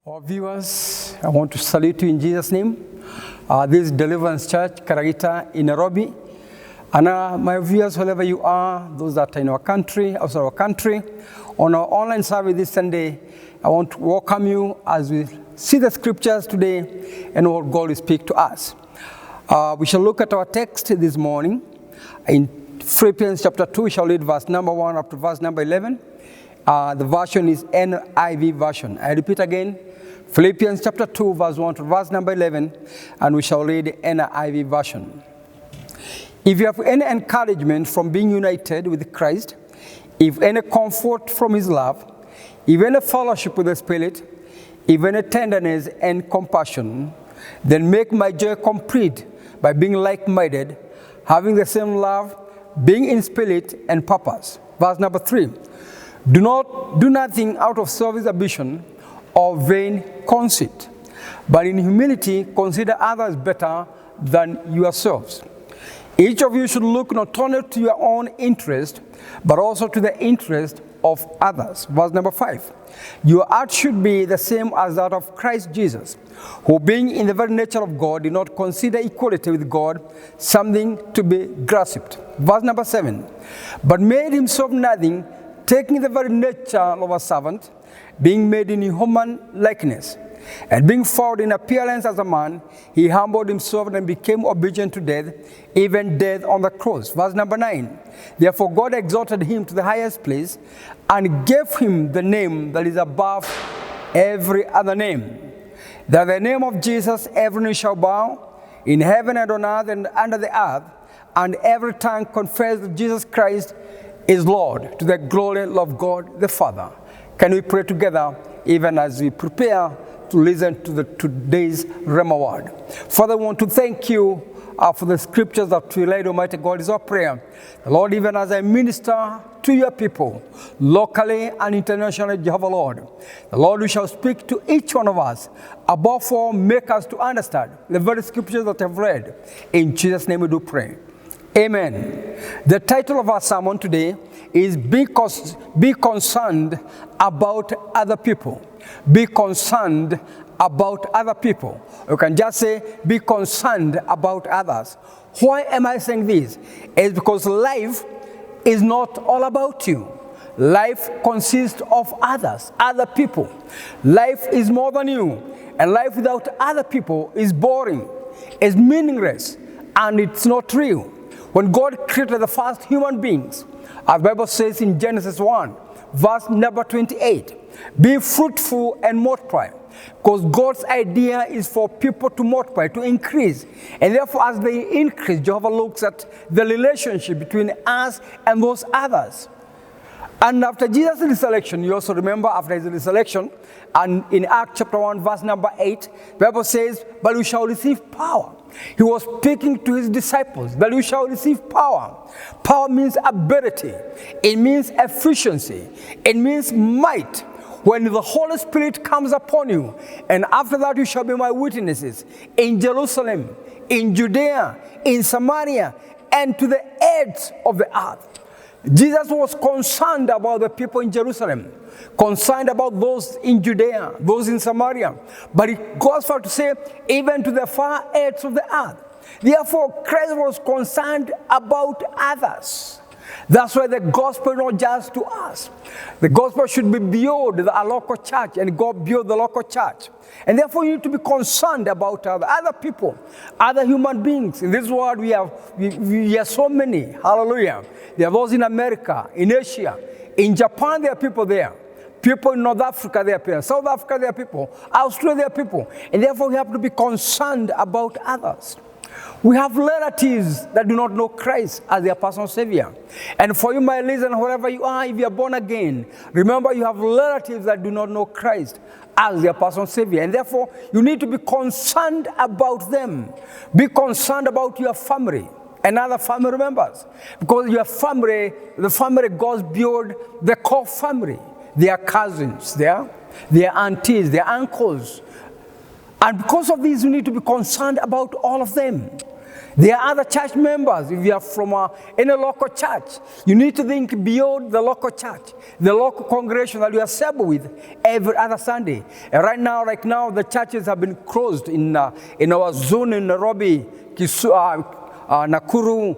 Our viewers, I want to salute you in Jesus' name. This is Deliverance Church, Karagita in Nairobi. And my viewers, wherever you are, those that are in our country, outside our country, on our online service this Sunday, I want to welcome you as we see the scriptures today and what God will speak to us. We shall look at our text this morning. In Philippians chapter 2, we shall read verse number 1 up to verse number 11. The version is NIV version. I repeat again, Philippians chapter 2, verse 1 to verse number 11, and we shall read NIV version. If you have any encouragement from being united with Christ, if any comfort from his love, if any fellowship with the Spirit, if any tenderness and compassion, then make my joy complete by being like-minded, having the same love, being in spirit and purpose. Verse number 3. Do nothing out of selfish ambition or vain conceit, but in humility consider others better than yourselves. Each of you should look not only to your own interest, but also to the interest of others. Verse number 5. Your heart should be the same as that of Christ Jesus, who being in the very nature of God did not consider equality with God something to be grasped. Verse number 7. But made himself nothing, taking the very nature of a servant, being made in human likeness, and being found in appearance as a man, he humbled himself and became obedient to death, even death on the cross. Verse number 9. Therefore God exalted him to the highest place and gave him the name that is above every other name, that the name of Jesus every knee shall bow, in heaven and on earth and under the earth, and every tongue confess that Jesus Christ is Lord, to the glory of God the Father. Can we pray together even as we prepare to listen to today's Rhema word? Father, we want to thank you for the scriptures that we read. Almighty God, is our prayer. Lord, even as I minister to your people, locally and internationally, Jehovah Lord, the Lord, we shall speak to each one of us. Above all, make us to understand the very scriptures that I've read. In Jesus' name we do pray. Amen. The title of our sermon today is Be Concerned About Other People. Be concerned about other people. You can just say, be concerned about others. Why am I saying this? It's because life is not all about you. Life consists of others, other people. Life is more than you. And life without other people is boring, is meaningless, and it's not real. When God created the first human beings, our Bible says in Genesis 1, verse number 28, be fruitful and multiply. Because God's idea is for people to multiply, to increase. And therefore, as they increase, Jehovah looks at the relationship between us and those others. And after Jesus' resurrection, you also remember after his resurrection, and in Acts chapter 1, verse number 8, the Bible says, but you shall receive power. He was speaking to his disciples, that you shall receive power. Power means ability. It means efficiency. It means might. When the Holy Spirit comes upon you, and after that you shall be my witnesses in Jerusalem, in Judea, in Samaria, and to the ends of the earth. Jesus was concerned about the people in Jerusalem, concerned about those in Judea, those in Samaria. But it goes far to say, even to the far ends of the earth. Therefore, Christ was concerned about others. That's why the gospel is not just to us. The gospel should be beyond the local church and go beyond the local church. And therefore you need to be concerned about other people, other human beings. In this world we have so many. Hallelujah. There are those in America, in Asia, in Japan there are people there. People in North Africa there are people. South Africa there are people. Australia there are people. And therefore we have to be concerned about others. We have relatives that do not know Christ as their personal Savior. And for you, my listener, wherever you are, if you are born again, remember you have relatives that do not know Christ as their personal Savior. And therefore, you need to be concerned about them. Be concerned about your family and other family members. Because your family, the family goes beyond the core family. Their cousins, their aunties, their uncles. And because of this, you need to be concerned about all of them. There are other church members. If you are from any local church, you need to think beyond the local church, the local congregation that you assemble with every other Sunday. And right now, the churches have been closed in our zone in Nairobi, Nakuru,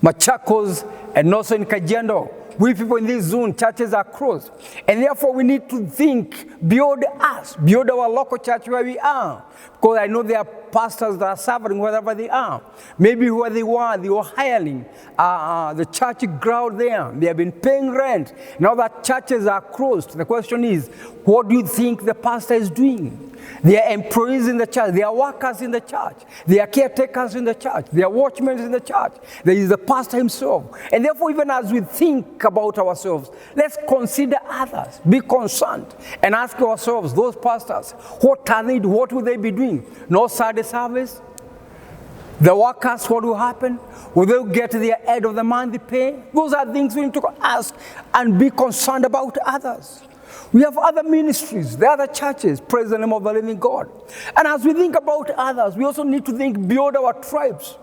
Machakos, and also in Kajiado. We people in this zone, churches are closed. And therefore, we need to think beyond us, beyond our local church where we are. Because I know there are pastors that are suffering wherever they are. Maybe where they were hiring the church ground there. They have been paying rent. Now that churches are closed, the question is, what do you think the pastor is doing? They are employees in the church. They are workers in the church. They are caretakers in the church. They are watchmen in the church. There is the pastor himself. And therefore, even as we think about ourselves, let's consider others. Be concerned and ask ourselves, those pastors, what are they doing? What will they be doing? No Sunday service? The workers, what will happen? Will they get their end of the month pay? Those are things we need to ask and be concerned about others. We have other ministries, the other churches, praise the name of the living God. And as we think about others, we also need to think beyond our tribes.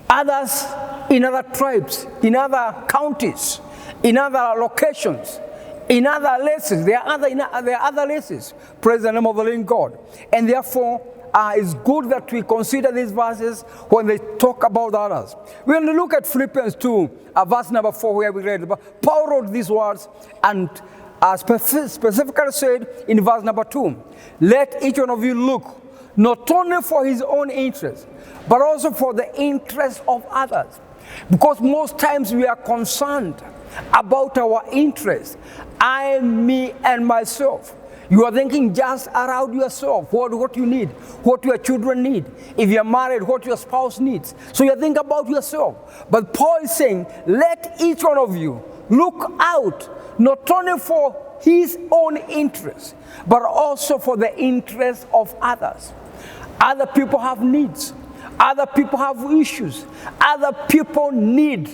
Others in other tribes, in other counties, in other locations, in other places. There are other places, praise the name of the living God. And therefore, it's good that we consider these verses when they talk about others. When we look at Philippians 2, verse number 4, where we read, Paul wrote these words and specifically said in verse number 2, let each one of you look not only for his own interest, but also for the interest of others. Because most times we are concerned about our interests. I, me, and myself. You are thinking just around yourself, what you need, what your children need. If you're married, what your spouse needs. So you think about yourself. But Paul is saying, let each one of you look out not only for his own interest, but also for the interest of others. Other people have needs. Other people have issues. Other people need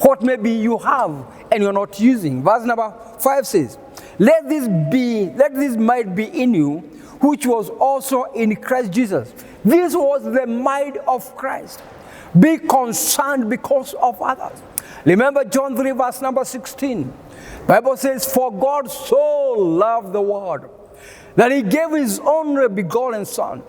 what maybe you have and you're not using. Verse number 5 says, let this might be in you, which was also in Christ Jesus. This was the mind of Christ. Be concerned because of others. Remember John 3 verse number 16. Bible says, for God so loved the world, that he gave his only begotten Son,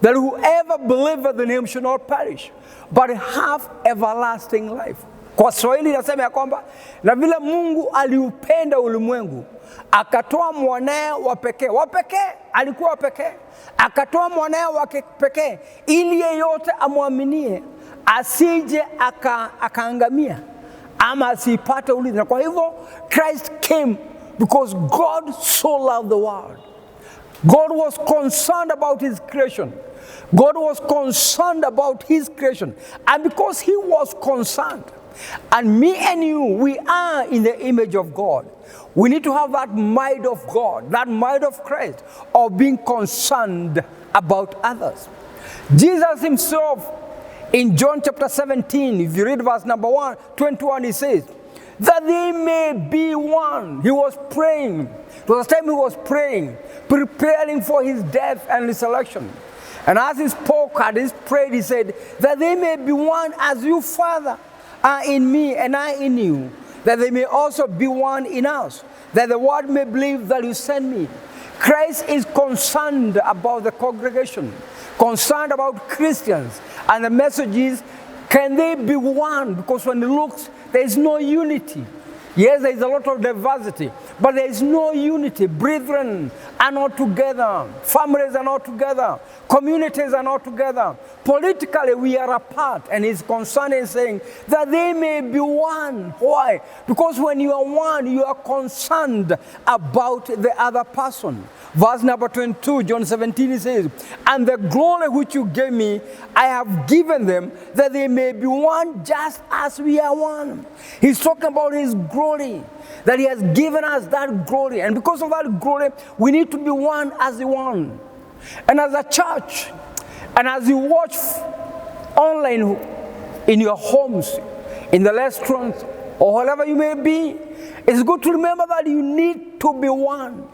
that whoever believeth in him should not perish, but have everlasting life. Kwa Swahili nasema ya kwamba, na vile Mungu aliupenda ulimwengu, akatoa mwanae wa pekee. Alikuwa pekee. Akatoa mwanae wa pekee, ili yeyote amwaminie, asije akaangamia, ama asipate ulinzi. Na kwa hivyo, Christ came because God so loved the world. God was concerned about his creation. God was concerned about his creation. And because he was concerned, and me and you, we are in the image of God. We need to have that mind of God, that mind of Christ, of being concerned about others. Jesus himself, in John chapter 17, if you read verse number 21, he says, that they may be one. He was praying. It was the time he was praying, preparing for his death and resurrection. And as he spoke and he prayed, he said, that they may be one as you, Father, are in me and I in you, that they may also be one in us, that the world may believe that you sent me. Christ is concerned about the congregation, concerned about Christians. And the message is, can they be one? Because when it looks, there is no unity. Yes, there is a lot of diversity, but there is no unity. Brethren are not together. Families are not together. Communities are not together. Politically, we are apart. And his concern is saying that they may be one. Why? Because when you are one, you are concerned about the other person. Verse number 22, John 17, he says, and the glory which you gave me, I have given them, that they may be one just as we are one. He's talking about his glory, that he has given us that glory. And because of that glory, we need to be one as the one. And as a church, and as you watch online in your homes, in the restaurants, or wherever you may be, it's good to remember that you need to be one.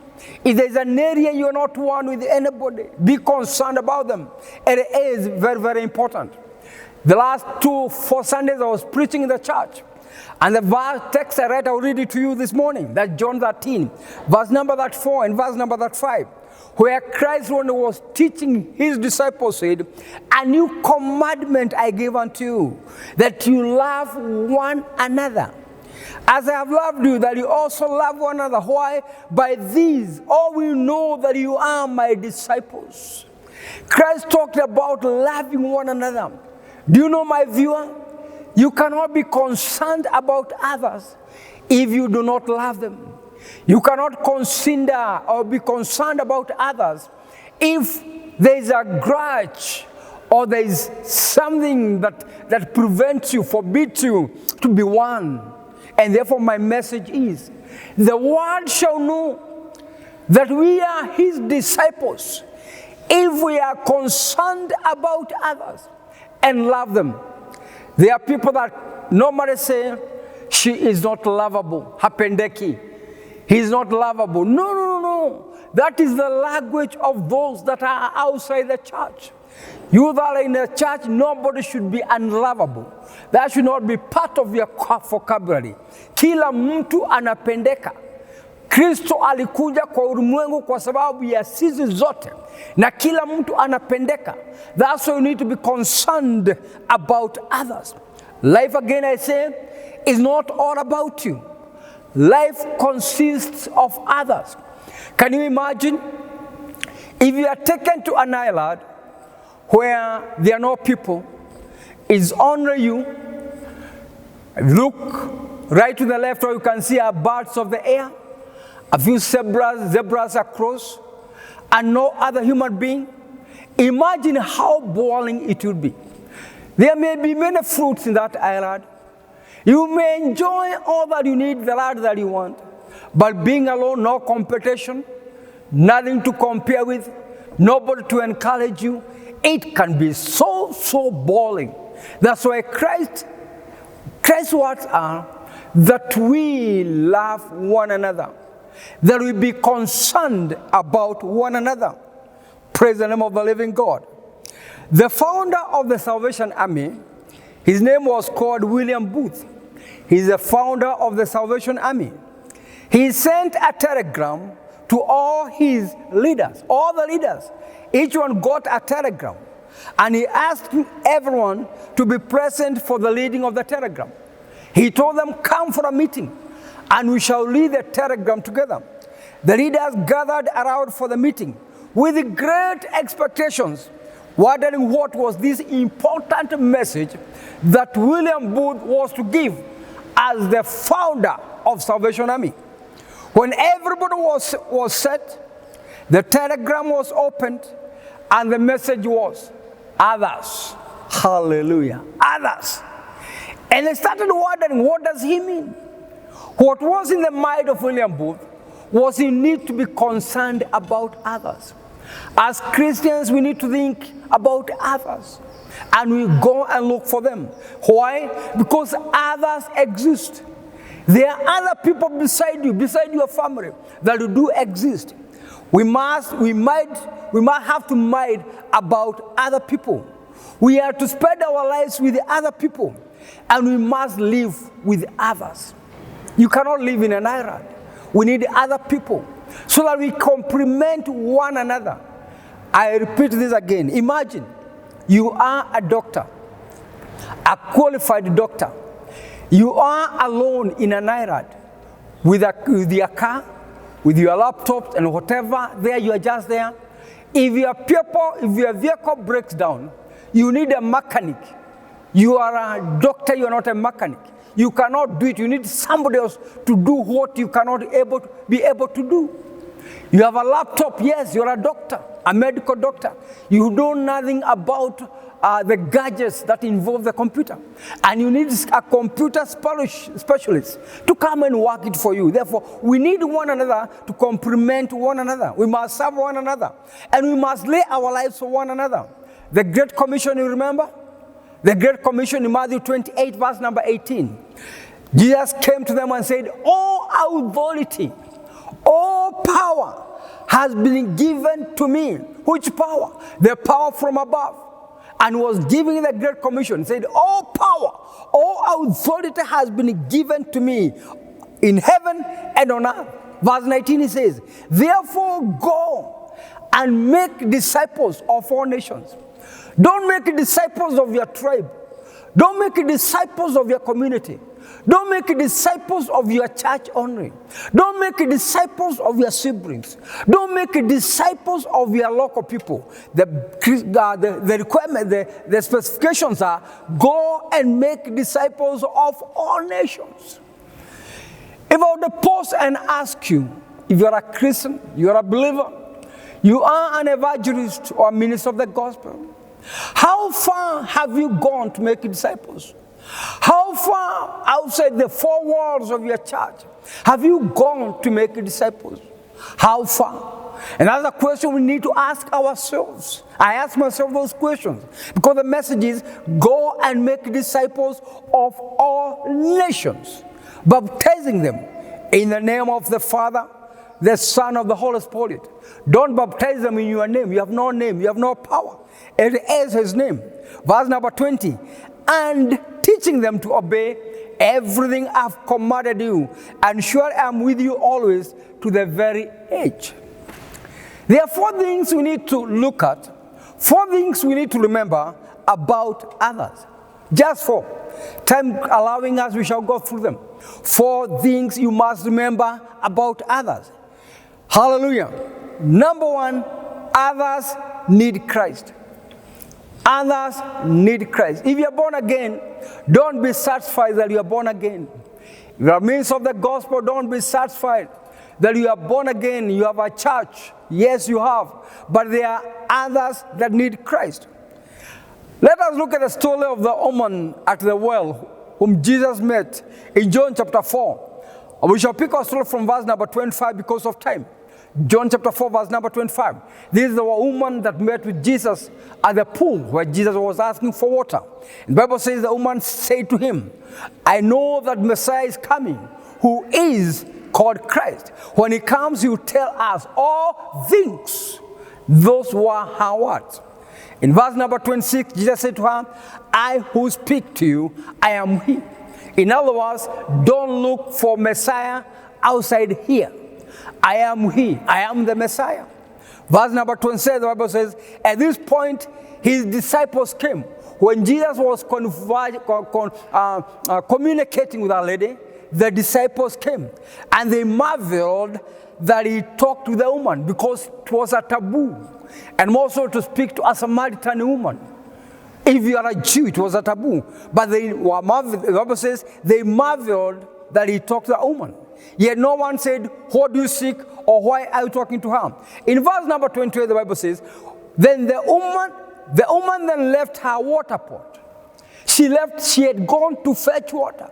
If there's an area you're not one with anybody, be concerned about them. It is very, very important. The last 4 Sundays I was preaching in the church. And the verse text I read, I'll read it to you this morning. That's John 13, verse number 4 and verse number 5. Where Christ, when he was teaching his disciples, said, "A new commandment I give unto you, that you love one another. As I have loved you, that you also love one another. Why? By these, all will know that you are my disciples." Christ talked about loving one another. Do you know, my viewer? You cannot be concerned about others if you do not love them. You cannot consider or be concerned about others if there is a grudge or there is something that prevents you, forbids you to be one. And therefore my message is, the world shall know that we are his disciples if we are concerned about others and love them. There are people that normally say, she is not lovable, hapendeki. He's not lovable. No. That is the language of those that are outside the church. You that are in the church, nobody should be unlovable. That should not be part of your vocabulary. Kila mtu anapendeka. Kristo alikuja kwa ulimwengu kwa sababu ya sisi zote. Na kila mtu anapendeka. That's why you need to be concerned about others. Life, again I say, is not all about you. Life consists of others. Can you imagine if you are taken to an island where there are no people, it's only you? Look right to the left where you can see birds of the air, a few zebras across, and no other human being. Imagine how boring it would be. There may be many fruits in that island. You may enjoy all that you need, the lot that you want, but being alone, no competition, nothing to compare with, nobody to encourage you, it can be so boring. That's why Christ's words are that we love one another, that we be concerned about one another. Praise the name of the living God. The founder of the Salvation Army, his name was called William Booth. He's the founder of the Salvation Army. He sent a telegram to all his leaders, all the leaders. Each one got a telegram. And he asked everyone to be present for the reading of the telegram. He told them, come for a meeting, and we shall read the telegram together. The leaders gathered around for the meeting with great expectations, wondering what was this important message that William Booth was to give as the founder of Salvation Army. When everybody was set, the telegram was opened, and the message was, others. Hallelujah. Others. And they started wondering, what does he mean? What was in the mind of William Booth was he need to be concerned about others. As Christians, we need to think about others. And we go and look for them. Why? Because others exist. There are other people beside you, beside your family, that do exist. We might have to mind about other people. We are to spend our lives with other people, and we must live with others. You cannot live in an island. We need other people so that we complement one another. I repeat this again. Imagine you are a doctor, a qualified doctor. You are alone in an island with your car, with your laptop and whatever. There you are just there. If your vehicle breaks down, you need a mechanic. You are a doctor, you are not a mechanic. You cannot do it. You need somebody else to do what you cannot be able to do. You have a laptop, yes, you're a doctor, a medical doctor. You know nothing about the gadgets that involve the computer. And you need a computer specialist to come and work it for you. Therefore, we need one another to complement one another. We must serve one another. And we must lay our lives for one another. The Great Commission, you remember? The Great Commission in Matthew 28, verse number 18. Jesus came to them and said, all authority, all power has been given to me. Which power? The power from above. And was giving the Great Commission. He said, all power, all authority has been given to me in heaven and on earth. Verse 19 he says, therefore go and make disciples of all nations. Don't make disciples of your tribe. Don't make disciples of your community. Don't make disciples of your church only. Don't make disciples of your siblings. Don't make disciples of your local people. The requirement, the specifications are, go and make disciples of all nations. If I were to pause and ask you, if you're a Christian, you're a believer, you are an evangelist or a minister of the gospel, how far have you gone to make disciples? How far outside the four walls of your church have you gone to make disciples? How far? And that's a question we need to ask ourselves. I ask myself those questions because the message is, go and make disciples of all nations, baptizing them in the name of the Father, the Son, of the Holy Spirit. Don't baptize them in your name. You have no name. You have no power. It is his name. Verse number 20. And teaching them to obey everything I've commanded you, and sure I am with you always to the very age. There are four things we need to look at, four things we need to remember about others. Just four. Time allowing us, we shall go through them. Four things you must remember about others. Hallelujah. Number one, others need Christ. Others need Christ. If you are born again, don't be satisfied that you are born again. If you are minister of the gospel, don't be satisfied that you are born again. You have a church. Yes, you have. But there are others that need Christ. Let us look at the story of the woman at the well whom Jesus met in John chapter 4. We shall pick our story from verse number 25 because of time. John chapter 4, verse number 25. This is the woman that met with Jesus at the pool where Jesus was asking for water. And the Bible says the woman said to him, I know that Messiah is coming, who is called Christ. When he comes, he will tell us all things. Those were her words. In verse number 26, Jesus said to her, I who speak to you, I am he. In other words, don't look for Messiah outside here. I am he. I am the Messiah. Verse number 27, the Bible says, at this point, his disciples came. When Jesus was communicating with our lady, the disciples came. And they marveled that he talked to the woman because it was a taboo. And also to speak to a Samaritan woman. If you are a Jew, it was a taboo. But they were marveled, the Bible says, they marveled that he talked to a woman. Yet no one said, what do you seek, or why are you talking to her? In verse number 28, the Bible says, then the woman then left her water pot. She had gone to fetch water.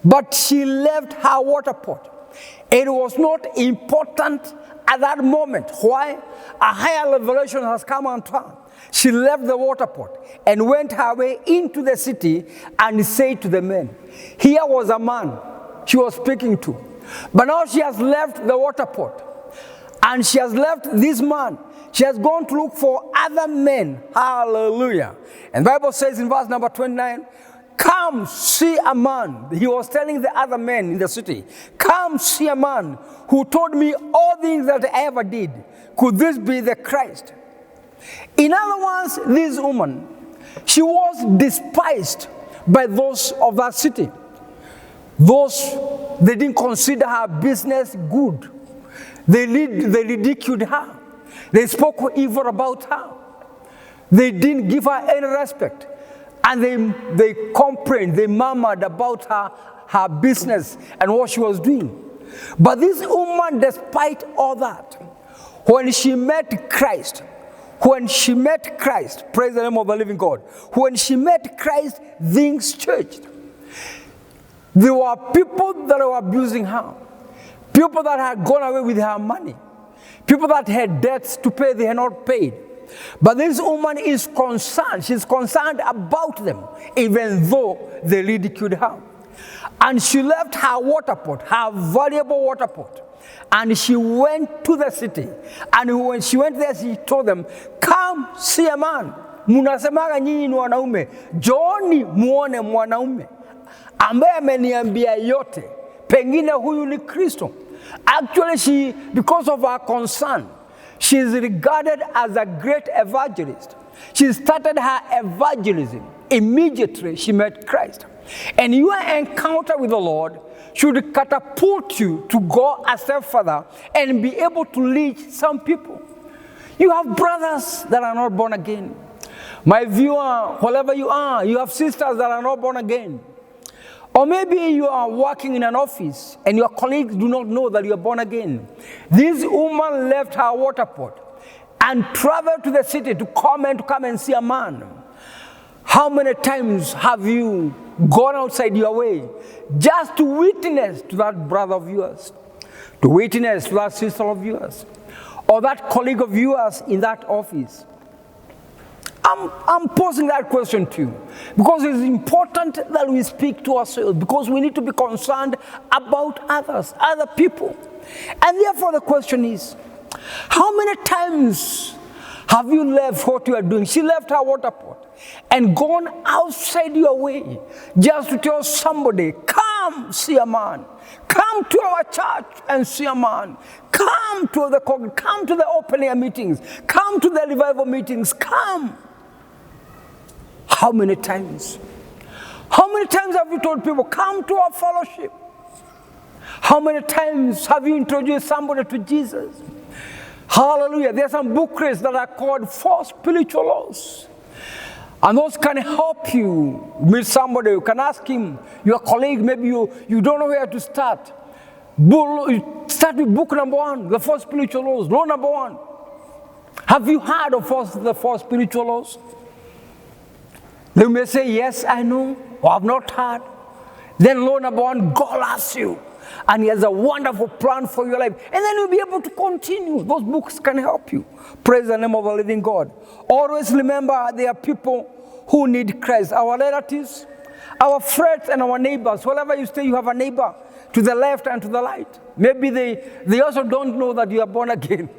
But she left her water pot. It was not important at that moment. Why? A higher revelation has come unto her. She left the water pot and went her way into the city and said to the men, here was a man she was speaking to. But now she has left the water pot. And she has left this man. She has gone to look for other men. Hallelujah. And the Bible says in verse number 29, come see a man. He was telling the other men in the city, come see a man who told me all things that I ever did. Could this be the Christ? In other words, this woman, she was despised by those of that city. They didn't consider her business good. They ridiculed her. They spoke evil about her. They didn't give her any respect. And they complained, they murmured about her business and what she was doing. But this woman, despite all that, when she met Christ, praise the name of the living God, when she met Christ, things changed. There were people that were abusing her. People that had gone away with her money. People that had debts to pay, they had not paid. But this woman is concerned. She's concerned about them, even though they ridiculed her. And she left her water pot, her valuable water pot. And she went to the city. And when she went there, she told them, come see a man. Munasemaga nyinyi ni wanaume. Jooni muone mwanaume ambaye ameniambia yote. Pengine huyu ni Kristo. Actually, because of her concern, she is regarded as a great evangelist. She started her evangelism immediately she met Christ. And your encounter with the Lord should catapult you to go a step further and be able to lead some people. You have brothers that are not born again. My viewer, wherever you are, you have sisters that are not born again. Or maybe you are working in an office and your colleagues do not know that you are born again. This woman left her water pot and traveled to the city to come and see a man. How many times have you gone outside your way just to witness to that brother of yours, to witness to that sister of yours, or that colleague of yours in that office? I'm posing that question to you because it's important that we speak to ourselves, because we need to be concerned about others, other people. And therefore the question is, how many times have you left what you are doing? She left her water pot and gone outside your way just to tell somebody, come see a man. Come to our church and see a man. Come to the open air meetings. Come to the revival meetings. Come. How many times? How many times have you told people, come to our fellowship? How many times have you introduced somebody to Jesus? Hallelujah. There are some booklets that are called 4 spiritual laws. And those can help you meet somebody. You can ask him, your colleague, maybe you don't know where to start. Start with book number 1, the 4 spiritual laws. Law number 1. Have you heard of the 4 spiritual laws? They may say, yes, I know, or I've not heard. Then law number 1, God loves you. And he has a wonderful plan for your life. And then you'll be able to continue. Those books can help you. Praise the name of the living God. Always remember, there are people who need Christ. Our relatives, our friends, and our neighbors. Wherever you stay, you have a neighbor to the left and to the right. Maybe they also don't know that you are born again.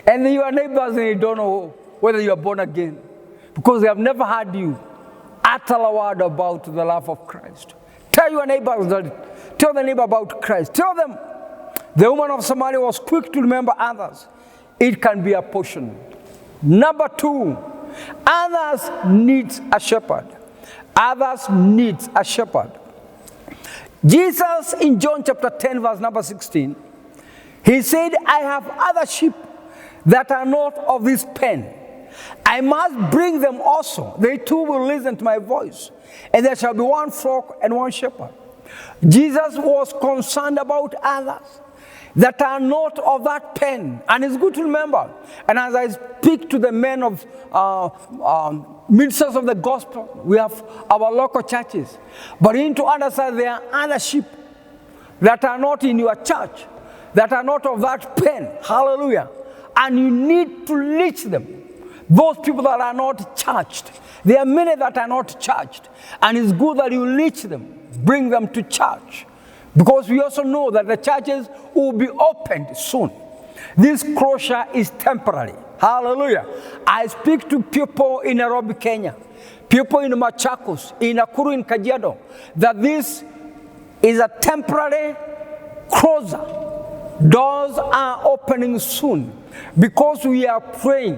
And your neighbors, and they don't know whether you are born again, because they have never heard you utter a word about the love of Christ. Tell your neighbors that. Tell the neighbor about Christ. Tell them. The woman of Samaria was quick to remember others. It can be a portion. Number 2, others need a shepherd. Others need a shepherd. Jesus in John chapter 10 verse number 16, he said, I have other sheep that are not of this pen. I must bring them also. They too will listen to my voice. And there shall be one flock and one shepherd. Jesus was concerned about others that are not of that pen. And it's good to remember. And as I speak to the men of ministers of the gospel, we have our local churches. But you need to understand there are other sheep that are not in your church, that are not of that pen. Hallelujah. And you need to reach them. Those people that are not churched. There are many that are not churched. And it's good that you reach them. Bring them to church. Because we also know that the churches will be opened soon. This closure is temporary. Hallelujah. I speak to people in Nairobi, Kenya. People in Machakos, in Nakuru, in Kajiado. That this is a temporary closure. Doors are opening soon. Because we are praying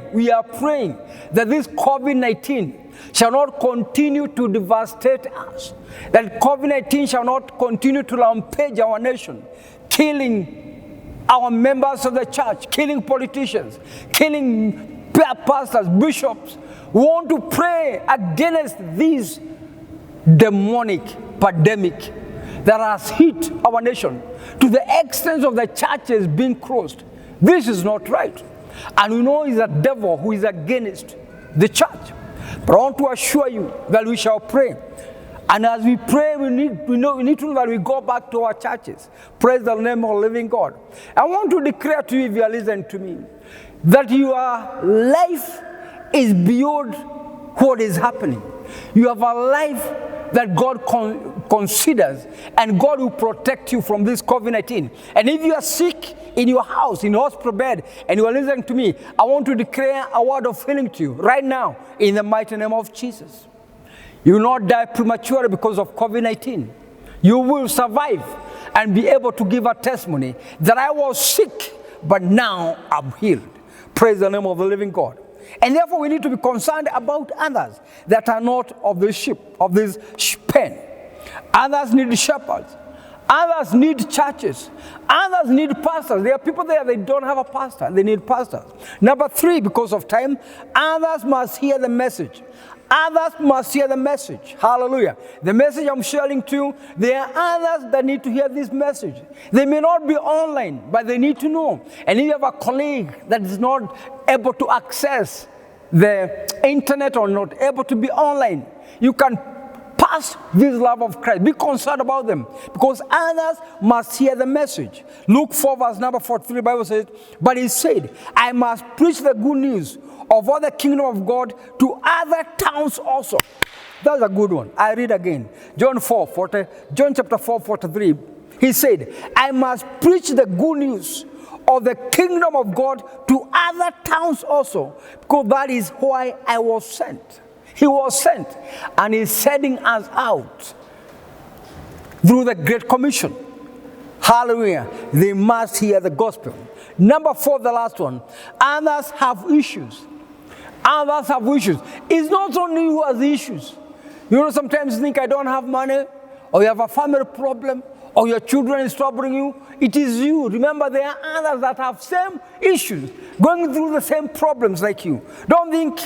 that this COVID-19 shall not continue to devastate us. That COVID-19 shall not continue to rampage our nation, killing our members of the church, killing politicians, killing pastors, bishops. We want to pray against this demonic pandemic that has hit our nation to the extent of the churches being closed. This is not right. And we know it's a devil who is against the church. But I want to assure you that we shall pray. And as we pray, we need to know that we go back to our churches. Praise the name of the living God. I want to declare to you, if you are listening to me, that your life is beyond what is happening. You have a life that God considers, and God will protect you from this COVID-19. And if you are sick in your house, in hospital bed, and you are listening to me, I want to declare a word of healing to you right now in the mighty name of Jesus. You will not die prematurely because of COVID-19. You will survive and be able to give a testimony that I was sick, but now I'm healed. Praise the name of the living God. And therefore, we need to be concerned about others that are not of the sheep, of this pen. Others need shepherds. Others need churches. Others need pastors. There are people there, they don't have a pastor. They need pastors. Number 3, because of time, others must hear the message. Others must hear the message. Hallelujah. The message I'm sharing to you, there are others that need to hear this message. They may not be online, but they need to know. And if you have a colleague that is not able to access the internet or not able to be online, you can pass this love of Christ. Be concerned about them, because others must hear the message. Luke 4 verse number 43, the Bible says, but he said, I must preach the good news of all the kingdom of God to other towns also. That's a good one. I read again. John chapter 4, 43. He said, I must preach the good news of the kingdom of God to other towns also, because that is why I was sent. He was sent, and he's sending us out through the Great Commission. Hallelujah. They must hear the gospel. Number 4, the last one. Others have issues. Others have issues. It's not only you who has issues. You know, sometimes you think, I don't have money, or you have a family problem, or your children is troubling you. It is you. Remember, there are others that have same issues, going through the same problems like you. Don't think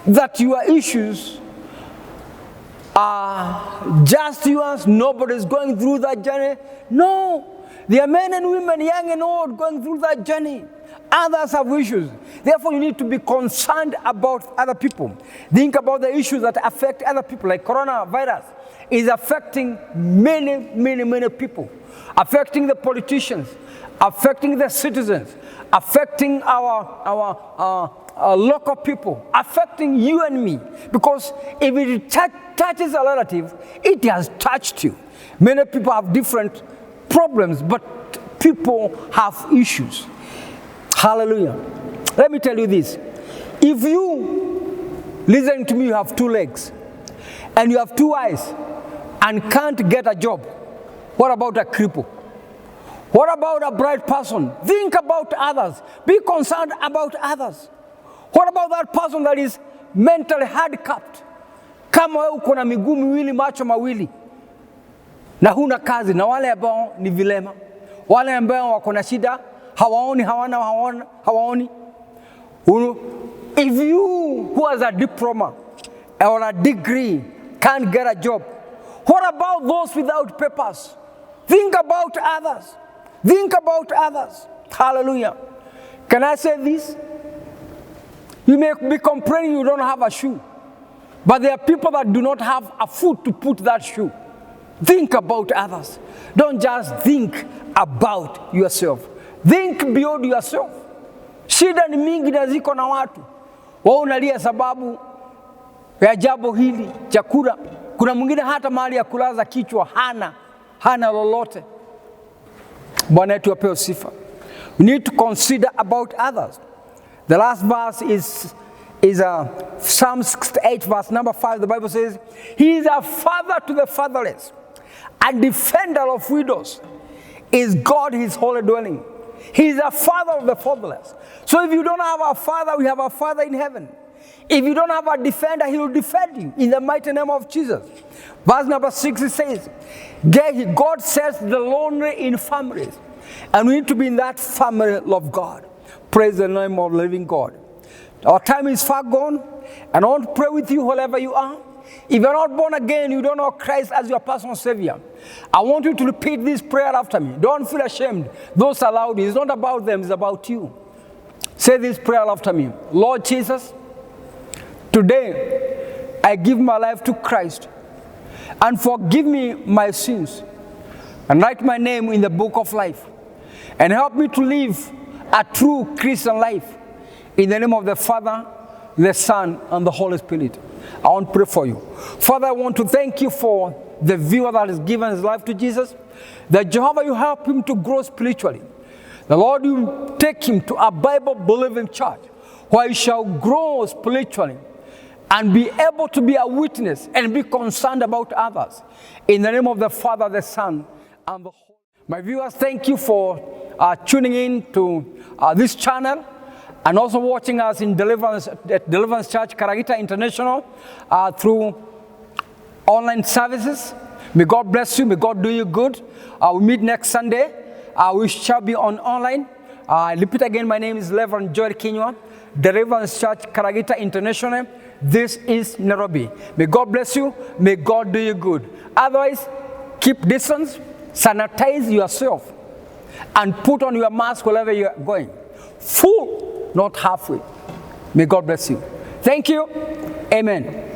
that your issues are just yours. Nobody's going through that journey. No. There are men and women, young and old, going through that journey. Others have issues. Therefore, you need to be concerned about other people. Think about the issues that affect other people, like coronavirus is affecting many people. Affecting the politicians, affecting the citizens, affecting our local people, affecting you and me. Because if it touches a relative, it has touched you. Many people have different problems, but people have issues. Hallelujah. Let me tell you this. If you, listen to me, you have 2 legs, and you have 2 eyes, and can't get a job, what about a cripple? What about a bright person? Think about others. Be concerned about others. What about that person that is mentally handicapped? Kama wewe uko na miguu miwili, macho mawili, na huna kazi, na wale ambao ni vilema, wale ambao wako na shida, hawaoni. If you who has a diploma or a degree can't get a job, what about those without papers? Think about others. Think about others. Hallelujah. Can I say this? You may be complaining you don't have a shoe, but there are people that do not have a foot to put that shoe. Think about others. Don't just think about yourself. Think beyond yourself. Shida ni mingi na ziko na watu. Wao unalia sababu ya jambo hili, chakula. Kuna mwingine hata mahali ya kulaza kichwa hana lolote. Bwana wetu apewe sifa. We need to consider about others. The last verse is Psalm 68 verse number 5. The Bible says, He is a father to the fatherless, a defender of widows. Is God his holy dwelling? He is a father of the fatherless. So if you don't have a father, we have a father in heaven. If you don't have a defender, he will defend you in the mighty name of Jesus. Verse number 6, it says, God sets the lonely in families. And we need to be in that family of God. Praise the name of the living God. Our time is far gone. And I want to pray with you wherever you are. If you're not born again, you don't know Christ as your personal Savior, I want you to repeat this prayer after me. Don't feel ashamed. Those allowed, it's not about them, it's about you. Say this prayer after me. Lord Jesus, today I give my life to Christ, and forgive me my sins, and write my name in the book of life, and help me to live a true Christian life. In the name of the Father, the Son, and the Holy Spirit. I want to pray for you. Father, I want to thank you for the viewer that has given his life to Jesus, that Jehovah, you help him to grow spiritually. The Lord, you take him to a Bible-believing church where he shall grow spiritually and be able to be a witness and be concerned about others. In the name of the Father, the Son, and the Holy Spirit. My viewers, thank you for tuning in to this channel and also watching us in Deliverance Church Karagita International through online services. May God bless you. May God do you good. We meet next Sunday. We shall be on online. Repeat again, my name is Reverend Joel Kinyua, Deliverance Church Karagita International. This is Nairobi. May God bless you. May God do you good. Otherwise, keep distance, sanitize yourself, and put on your mask wherever you are going. Full, not halfway. May God bless you. Thank you. Amen.